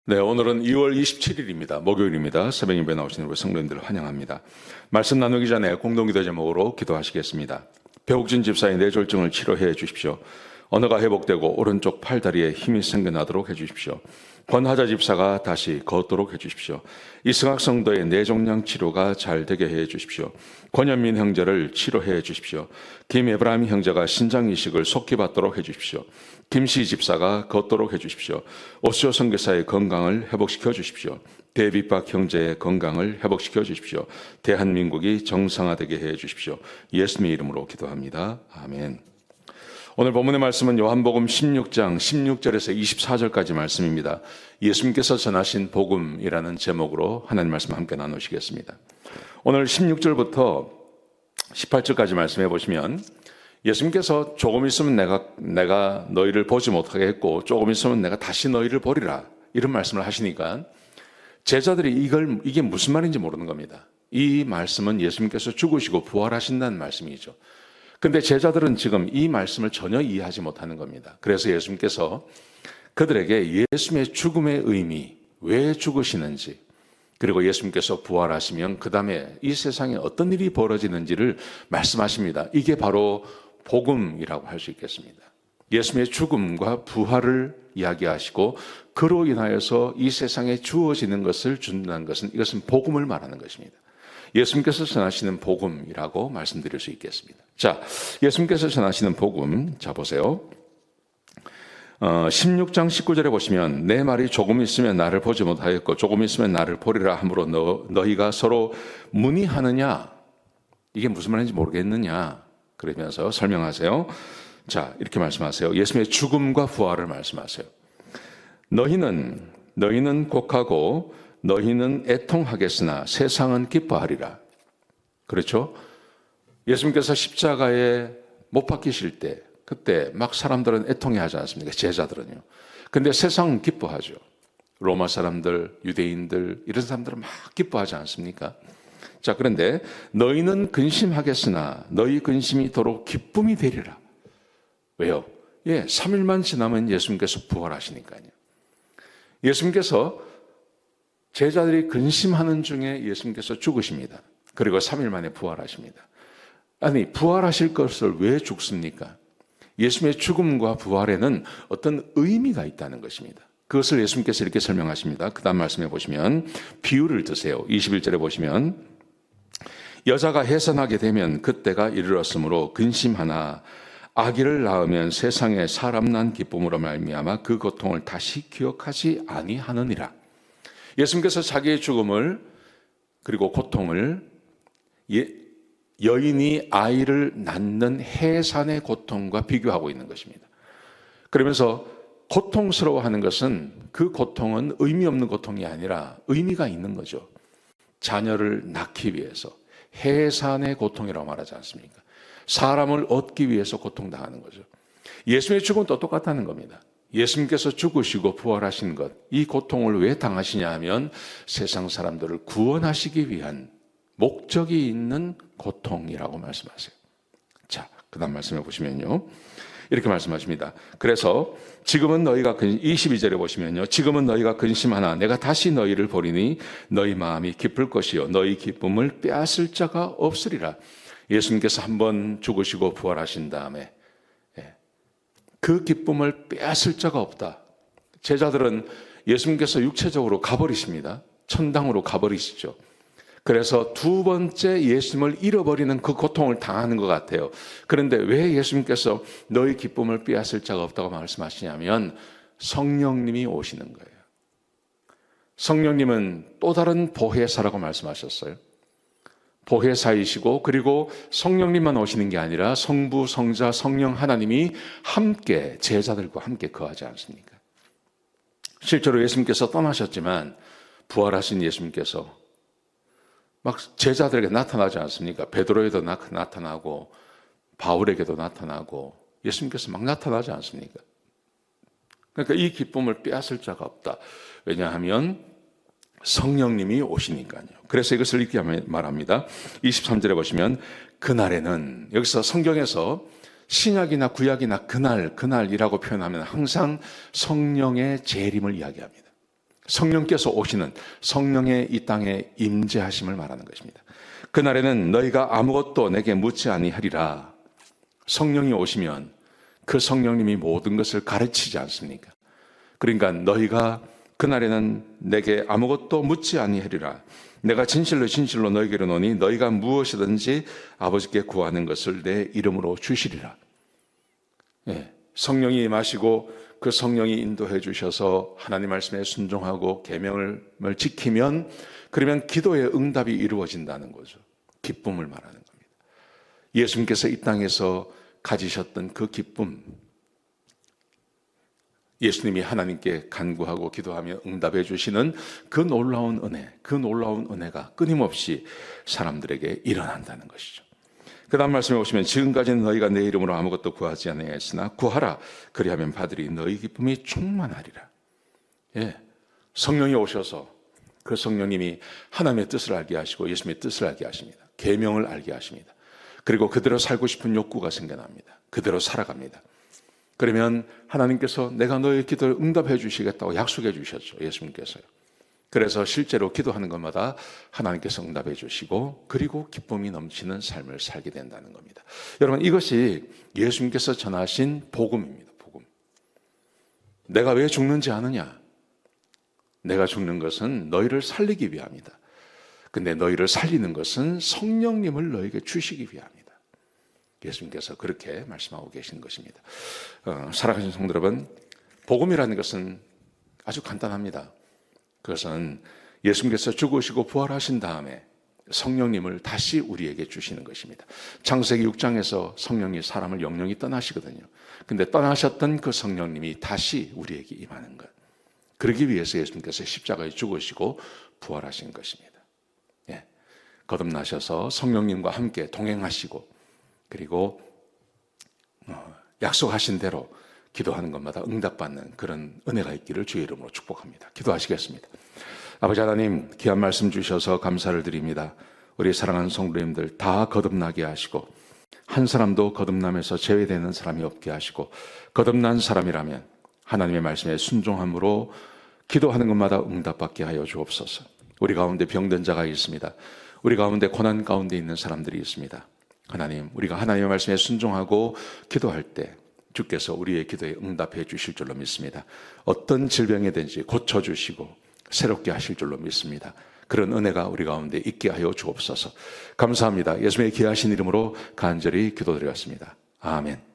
네, 오늘은 2월 27일입니다. 목요일입니다. 새벽 예배 나오시는 우리 성도님들 환영합니다. 말씀 나누기 전에 공동기도 제목으로 기도하시겠습니다. 배옥진 집사의 뇌졸중을 치료해 주십시오. 언어가 회복되고 오른쪽 팔다리에 힘이 생겨나도록 해 주십시오. 권하자 집사가 다시 걷도록 해 주십시오. 이승학 성도의 뇌종양 치료가 잘 되게 해 주십시오. 권현민 형제를 치료해 주십시오. 김에브라임 형제가 신장 이식을 속히 받도록 해 주십시오. 김씨 집사가 걷도록 해 주십시오. 오시오 선교사의 건강을 회복시켜 주십시오. 데빗박 형제의 건강을 회복시켜 주십시오. 대한민국이 정상화되게 해 주십시오. 예수님의 이름으로 기도합니다. 아멘. 오늘 본문의 말씀은 요한복음 16장 16절에서 24절까지 말씀입니다. 예수님께서 전하신 복음이라는 제목으로 하나님 말씀 함께 나누시겠습니다. 오늘 16절부터 18절까지 말씀해 보시면 예수님께서 조금 있으면 내가 너희를 보지 못하게 했고 조금 있으면 내가 다시 너희를 보리라 이런 말씀을 하시니까 제자들이 이게 무슨 말인지 모르는 겁니다. 이 말씀은 예수님께서 죽으시고 부활하신다는 말씀이죠. 근데 제자들은 지금 이 말씀을 전혀 이해하지 못하는 겁니다. 그래서 예수님께서 그들에게 예수님의 죽음의 의미, 왜 죽으시는지, 그리고 예수님께서 부활하시면 그 다음에 이 세상에 어떤 일이 벌어지는지를 말씀하십니다. 이게 바로 복음이라고 할 수 있겠습니다. 예수님의 죽음과 부활을 이야기하시고 그로 인하여서 이 세상에 주어지는 것을 준다는 것은 이것은 복음을 말하는 것입니다. 예수님께서 전하시는 복음이라고 말씀드릴 수 있겠습니다. 자, 예수님께서 전하시는 복음, 자 보세요. 16장 19절에 보시면 내 말이 조금 있으면 나를 보지 못하겠고 조금 있으면 나를 보리라 함으로 너희가 서로 문의하느냐? 이게 무슨 말인지 모르겠느냐? 그러면서 설명하세요. 자, 이렇게 말씀하세요. 예수님의 죽음과 부활을 말씀하세요. 너희는 곡하고 너희는 애통하겠으나 세상은 기뻐하리라. 그렇죠? 예수님께서 십자가에 못 박히실 때 그때 막 사람들은 애통해하지 않습니까? 제자들은요. 근데 세상은 기뻐하죠. 로마 사람들, 유대인들 이런 사람들은 막 기뻐하지 않습니까? 자, 그런데 너희는 근심하겠으나 너희 근심이 도로 기쁨이 되리라. 왜요? 3일만 지나면 예수님께서 부활하시니까요. 예수님께서 제자들이 근심하는 중에 예수님께서 죽으십니다. 그리고 3일 만에 부활하십니다. 아니, 부활하실 것을 왜 죽습니까? 예수님의 죽음과 부활에는 어떤 의미가 있다는 것입니다. 그것을 예수님께서 이렇게 설명하십니다. 그 다음 말씀해 보시면 비유를 드세요. 21절에 보시면 여자가 해산하게 되면 그때가 이르렀으므로 근심하나 아기를 낳으면 세상에 사람 난 기쁨으로 말미암아 그 고통을 다시 기억하지 아니하느니라. 예수님께서 자기의 죽음을 그리고 고통을 여인이 아이를 낳는 해산의 고통과 비교하고 있는 것입니다. 그러면서 고통스러워하는 것은 그 고통은 의미 없는 고통이 아니라 의미가 있는 거죠. 자녀를 낳기 위해서 해산의 고통이라고 말하지 않습니까? 사람을 얻기 위해서 고통당하는 거죠. 예수님의 죽음도 똑같다는 겁니다. 예수님께서 죽으시고 부활하신 것, 이 고통을 왜 당하시냐 하면 세상 사람들을 구원하시기 위한 목적이 있는 고통이라고 말씀하세요. 자, 그 다음 말씀해 보시면요. 이렇게 말씀하십니다. 그래서 지금은 너희가 22절에 보시면요. 지금은 너희가 근심하나 내가 다시 너희를 보리니 너희 마음이 기쁠 것이요 너희 기쁨을 빼앗을 자가 없으리라. 예수님께서 한번 죽으시고 부활하신 다음에 그 기쁨을 빼앗을 자가 없다. 제자들은 예수님께서 육체적으로 가버리십니다. 천당으로 가버리시죠. 그래서 두 번째 예수님을 잃어버리는 그 고통을 당하는 것 같아요. 그런데 왜 예수님께서 너희 기쁨을 빼앗을 자가 없다고 말씀하시냐면 성령님이 오시는 거예요. 성령님은 또 다른 보혜사라고 말씀하셨어요. 보혜사이시고 그리고 성령님만 오시는 게 아니라 성부, 성자, 성령 하나님이 함께 제자들과 함께 거하지 않습니까? 실제로 예수님께서 떠나셨지만 부활하신 예수님께서 막 제자들에게 나타나지 않습니까? 베드로에도 나타나고 바울에게도 나타나고 예수님께서 막 나타나지 않습니까? 그러니까 이 기쁨을 빼앗을 자가 없다. 왜냐하면 성령님이 오시니까요. 그래서 이것을 이렇게 말합니다. 23절에 보시면 그날에는, 여기서 성경에서 신약이나 구약이나 그날이라고 표현하면 항상 성령의 재림을 이야기합니다. 성령께서 오시는 성령의 이 땅에 임재하심을 말하는 것입니다. 그날에는 너희가 아무것도 내게 묻지 아니하리라. 성령이 오시면 그 성령님이 모든 것을 가르치지 않습니까? 그러니까 너희가 그날에는 내게 아무것도 묻지 아니하리라. 내가 진실로 진실로 너희에게 이르노니 너희가 무엇이든지 아버지께 구하는 것을 내 이름으로 주시리라. 예, 성령이 임하시고 그 성령이 인도해 주셔서 하나님 말씀에 순종하고 계명을 지키면, 그러면 기도의 응답이 이루어진다는 거죠. 기쁨을 말하는 겁니다. 예수님께서 이 땅에서 가지셨던 그 기쁨, 예수님이 하나님께 간구하고 기도하며 응답해 주시는 그 놀라운 은혜, 그 놀라운 은혜가 끊임없이 사람들에게 일어난다는 것이죠. 그 다음 말씀에 보시면 지금까지는 너희가 내 이름으로 아무것도 구하지 아니하였으나 구하라 그리하면 받으리 너희 기쁨이 충만하리라. 예, 성령이 오셔서 그 성령님이 하나님의 뜻을 알게 하시고 예수님의 뜻을 알게 하십니다. 계명을 알게 하십니다. 그리고 그대로 살고 싶은 욕구가 생겨납니다. 그대로 살아갑니다. 그러면 하나님께서 내가 너의 기도를 응답해 주시겠다고 약속해 주셨죠. 예수님께서요. 그래서 실제로 기도하는 것마다 하나님께서 응답해 주시고 그리고 기쁨이 넘치는 삶을 살게 된다는 겁니다. 여러분, 이것이 예수님께서 전하신 복음입니다. 복음. 내가 왜 죽는지 아느냐? 내가 죽는 것은 너희를 살리기 위함이다. 근데 너희를 살리는 것은 성령님을 너에게 주시기 위함이다. 예수님께서 그렇게 말씀하고 계신 것입니다. 살아가신 성도 여러분, 복음이라는 것은 아주 간단합니다. 그것은 예수님께서 죽으시고 부활하신 다음에 성령님을 다시 우리에게 주시는 것입니다. 창세기 6장에서 성령이 사람을 영영히 떠나시거든요. 근데 떠나셨던 그 성령님이 다시 우리에게 임하는 것. 그러기 위해서 예수님께서 십자가에 죽으시고 부활하신 것입니다. 예. 거듭나셔서 성령님과 함께 동행하시고 그리고 약속하신 대로 기도하는 것마다 응답받는 그런 은혜가 있기를 주의 이름으로 축복합니다. 기도하시겠습니다. 아버지 하나님, 귀한 말씀 주셔서 감사를 드립니다. 우리 사랑하는 성도님들 다 거듭나게 하시고 한 사람도 거듭남에서 제외되는 사람이 없게 하시고 거듭난 사람이라면 하나님의 말씀에 순종함으로 기도하는 것마다 응답받게 하여 주옵소서. 우리 가운데 병든 자가 있습니다. 우리 가운데 고난 가운데 있는 사람들이 있습니다. 하나님, 우리가 하나님의 말씀에 순종하고 기도할 때 주께서 우리의 기도에 응답해 주실 줄로 믿습니다. 어떤 질병이든지 고쳐주시고 새롭게 하실 줄로 믿습니다. 그런 은혜가 우리 가운데 있게 하여 주옵소서. 감사합니다. 예수님의 귀하신 이름으로 간절히 기도드렸습니다. 아멘.